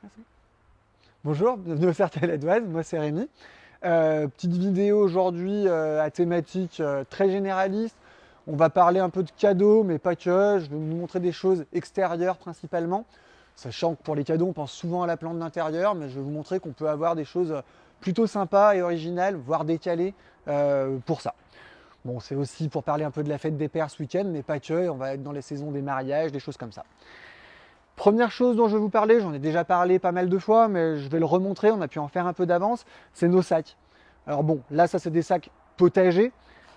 Merci. Bonjour, bienvenue au Cercle Ladoise, moi c'est Rémi. Petite vidéo aujourd'hui à thématique très généraliste. On va parler un peu de cadeaux, mais pas que. Je vais vous montrer des choses extérieures principalement. Sachant que pour les cadeaux, on pense souvent à la plante d'intérieur, mais je vais vous montrer qu'on peut avoir des choses plutôt sympas et originales, voire décalées pour ça. Bon, c'est aussi pour parler un peu de la fête des pères ce week-end, mais pas que. On va être dans les saisons des mariages, des choses comme ça. Première chose dont je vais vous parler, j'en ai déjà parlé pas mal de fois, mais je vais le remontrer, on a pu en faire un peu d'avance, c'est nos sacs. Alors bon, là ça c'est des sacs potagers,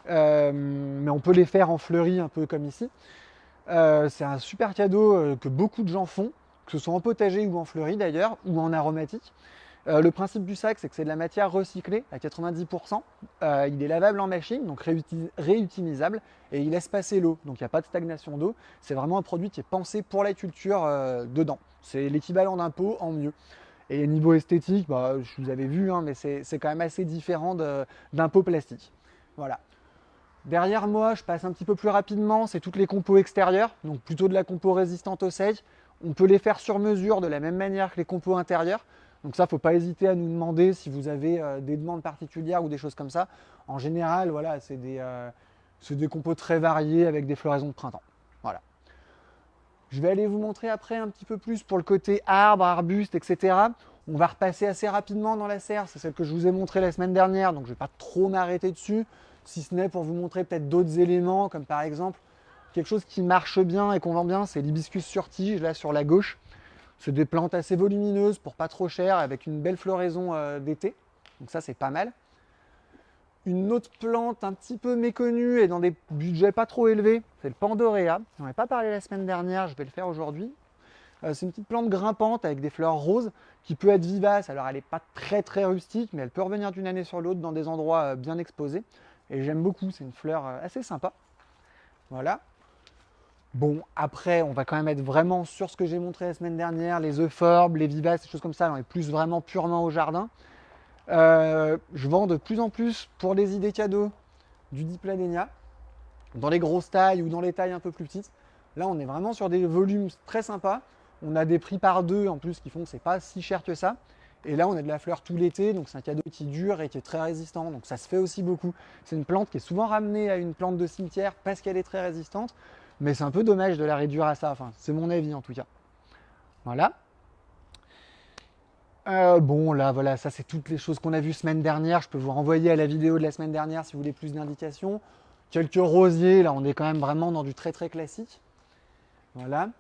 mais on peut les faire en fleuris un peu comme ici. C'est un super cadeau que beaucoup de gens font, que ce soit en potager ou en fleuris d'ailleurs, ou en aromatique. Le principe du sac, c'est que c'est de la matière recyclée à 90%. Il est lavable en machine, donc réutilisable, et il laisse passer l'eau, donc il n'y a pas de stagnation d'eau. C'est vraiment un produit qui est pensé pour la culture dedans. C'est l'équivalent d'un pot en mieux. Et niveau esthétique, bah, je vous avais vu, hein, mais c'est quand même assez différent d'un pot plastique. Voilà. Derrière moi, je passe un petit peu plus rapidement, c'est toutes les compos extérieures, donc plutôt de la compo résistante au sec. On peut les faire sur mesure de la même manière que les compos intérieures. Donc ça, il ne faut pas hésiter à nous demander si vous avez des demandes particulières ou des choses comme ça. En général, voilà, c'est des compos très variés avec des floraisons de printemps. Voilà. Je vais aller vous montrer après un petit peu plus pour le côté arbre, arbuste, etc. On va repasser assez rapidement dans la serre. C'est celle que je vous ai montrée la semaine dernière, donc je ne vais pas trop m'arrêter dessus, si ce n'est pour vous montrer peut-être d'autres éléments, comme par exemple quelque chose qui marche bien et qu'on vend bien, c'est l'hibiscus sur tige, là sur la gauche. C'est des plantes assez volumineuses pour pas trop cher, avec une belle floraison d'été. Donc ça, c'est pas mal. Une autre plante un petit peu méconnue et dans des budgets pas trop élevés, c'est le Pandorea. J'en ai pas parlé la semaine dernière, je vais le faire aujourd'hui. C'est une petite plante grimpante avec des fleurs roses qui peut être vivace. Alors elle n'est pas très très rustique, mais elle peut revenir d'une année sur l'autre dans des endroits bien exposés. Et j'aime beaucoup, c'est une fleur assez sympa. Voilà. Bon, après, on va quand même être vraiment sur ce que j'ai montré la semaine dernière, les euphorbes, les vivaces, des choses comme ça. On est plus vraiment purement au jardin. Je vends de plus en plus pour les idées cadeaux du Dipladenia, dans les grosses tailles ou dans les tailles un peu plus petites. Là, on est vraiment sur des volumes très sympas. On a des prix par deux en plus qui font que c'est pas si cher que ça. Et là, on a de la fleur tout l'été, donc c'est un cadeau qui dure et qui est très résistant. Donc ça se fait aussi beaucoup. C'est une plante qui est souvent ramenée à une plante de cimetière parce qu'elle est très résistante. Mais c'est un peu dommage de la réduire à ça. Enfin, c'est mon avis en tout cas. Voilà. Bon, là, voilà, ça c'est toutes les choses qu'on a vues semaine dernière. Je peux vous renvoyer à la vidéo de la semaine dernière si vous voulez plus d'indications. Quelques rosiers, là, on est quand même vraiment dans du très très classique. Voilà.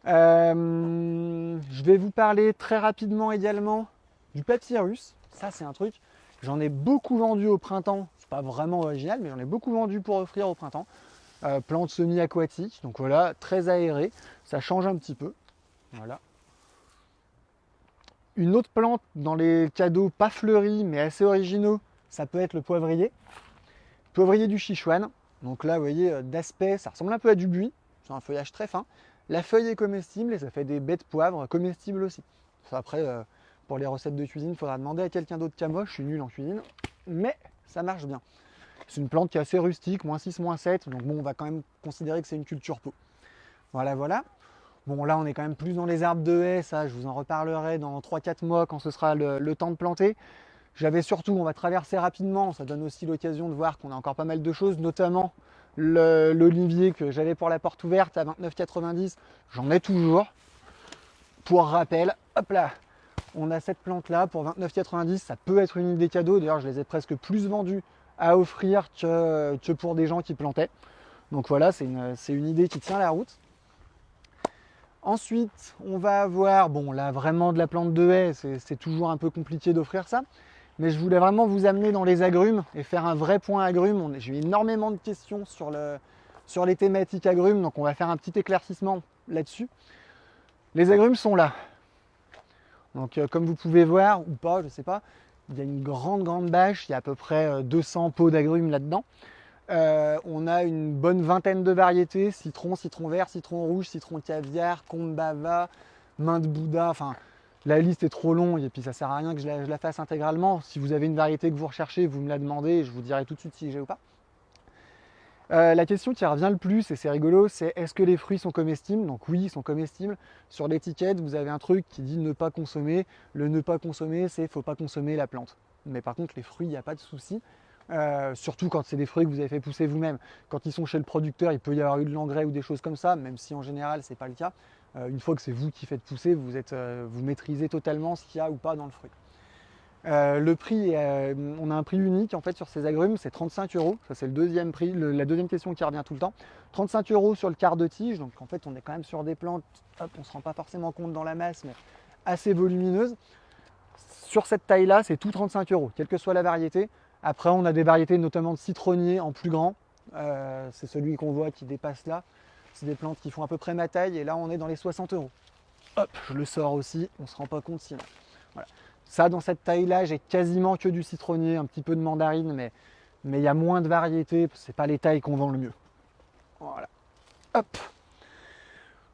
Je vais vous parler très rapidement également du papyrus. Ça, c'est un truc. J'en ai beaucoup vendu au printemps. C'est pas vraiment original, mais j'en ai beaucoup vendu pour offrir au printemps. Plante semi-aquatique, donc voilà, très aérée. Ça change un petit peu. Voilà. Une autre plante dans les cadeaux pas fleuris mais assez originaux, ça peut être le poivrier. Poivrier du Sichuan. Donc là, vous voyez, d'aspect, ça ressemble un peu à du buis. C'est un feuillage très fin. La feuille est comestible et ça fait des baies de poivre comestibles aussi. Après, pour les recettes de cuisine, il faudra demander à quelqu'un d'autre qu'à moi. Je suis nul en cuisine, mais ça marche bien. C'est une plante qui est assez rustique, -6, -7. Donc bon, on va quand même considérer que c'est une culture pot. Voilà, voilà. Bon, là, on est quand même plus dans les arbres de haies. Ça, je vous en reparlerai dans 3-4 mois quand ce sera le temps de planter. J'avais surtout, on va traverser rapidement, ça donne aussi l'occasion de voir qu'on a encore pas mal de choses, notamment l'olivier que j'avais pour la porte ouverte à 29,90, j'en ai toujours. Pour rappel, hop là, on a cette plante là pour 29,90, ça peut être une idée cadeau, d'ailleurs je les ai presque plus vendues à offrir que pour des gens qui plantaient. Donc voilà, c'est une idée qui tient la route. Ensuite, on va avoir, bon là vraiment de la plante de haie, c'est toujours un peu compliqué d'offrir ça. Mais je voulais vraiment vous amener dans les agrumes et faire un vrai point agrumes. J'ai eu énormément de questions sur les thématiques agrumes, donc on va faire un petit éclaircissement là-dessus. Les agrumes sont là. Donc comme vous pouvez voir, ou pas, je ne sais pas, il y a une grande bâche, il y a à peu près 200 pots d'agrumes là-dedans. On a une bonne vingtaine de variétés, citron, citron vert, citron rouge, citron caviar, combe bava, main de Bouddha, enfin la liste est trop longue et puis ça sert à rien que je la fasse intégralement. Si vous avez une variété que vous recherchez, vous me la demandez et je vous dirai tout de suite si j'ai ou pas. La question qui revient le plus, et c'est rigolo, c'est est-ce que les fruits sont comestibles? Donc oui, ils sont comestibles. Sur l'étiquette, vous avez un truc qui dit ne pas consommer. Le ne pas consommer, c'est faut pas consommer la plante. Mais par contre, les fruits, il n'y a pas de souci. Surtout quand c'est des fruits que vous avez fait pousser vous-même. Quand ils sont chez le producteur, il peut y avoir eu de l'engrais ou des choses comme ça, même si en général, c'est pas le cas. Une fois que c'est vous qui faites pousser, vous maîtrisez totalement ce qu'il y a ou pas dans le fruit. Le prix, on a un prix unique en fait sur ces agrumes, c'est 35 euros. Ça c'est le deuxième prix, la deuxième question qui revient tout le temps. 35 euros sur le quart de tige, donc en fait on est quand même sur des plantes, hop, on ne se rend pas forcément compte dans la masse, mais assez volumineuses. Sur cette taille-là, c'est tout 35 euros, quelle que soit la variété. Après, on a des variétés notamment de citronniers en plus grand. C'est celui qu'on voit qui dépasse là. C'est des plantes qui font à peu près ma taille, et là on est dans les 60 euros. Hop, je le sors aussi, on ne se rend pas compte sinon. Voilà. Ça, dans cette taille-là, j'ai quasiment que du citronnier, un petit peu de mandarine, mais il y a moins de variétés, c'est pas les tailles qu'on vend le mieux. Voilà. Hop.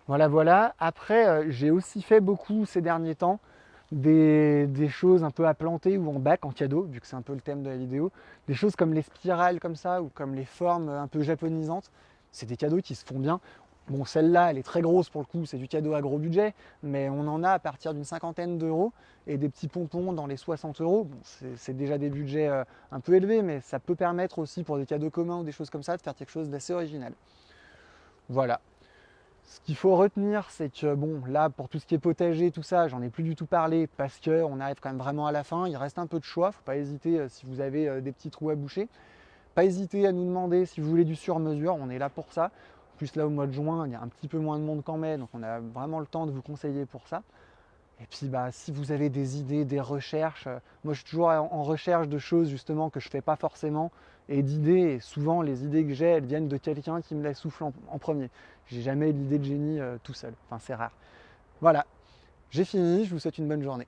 Voilà. Après, j'ai aussi fait beaucoup ces derniers temps des choses un peu à planter ou en bac, en cadeau, vu que c'est un peu le thème de la vidéo. Des choses comme les spirales comme ça, ou comme les formes un peu japonisantes. C'est des cadeaux qui se font bien. Bon, celle-là, elle est très grosse pour le coup, c'est du cadeau à gros budget, mais on en a à partir d'une cinquantaine d'euros et des petits pompons dans les 60 euros. Bon, c'est déjà des budgets un peu élevés, mais ça peut permettre aussi pour des cadeaux communs ou des choses comme ça de faire quelque chose d'assez original. Voilà. Ce qu'il faut retenir, c'est que bon, là, pour tout ce qui est potager, tout ça, j'en ai plus du tout parlé parce qu'on arrive quand même vraiment à la fin. Il reste un peu de choix, faut pas hésiter si vous avez des petits trous à boucher. Pas hésiter à nous demander si vous voulez du sur-mesure, on est là pour ça. En plus, là, au mois de juin, il y a un petit peu moins de monde qu'en mai, donc on a vraiment le temps de vous conseiller pour ça. Et puis, si vous avez des idées, des recherches, moi, je suis toujours en recherche de choses, justement, que je ne fais pas forcément, et d'idées. Et souvent, les idées que j'ai, elles viennent de quelqu'un qui me les souffle en premier. J'ai jamais l'idée de génie tout seul. Enfin, c'est rare. Voilà, j'ai fini, je vous souhaite une bonne journée.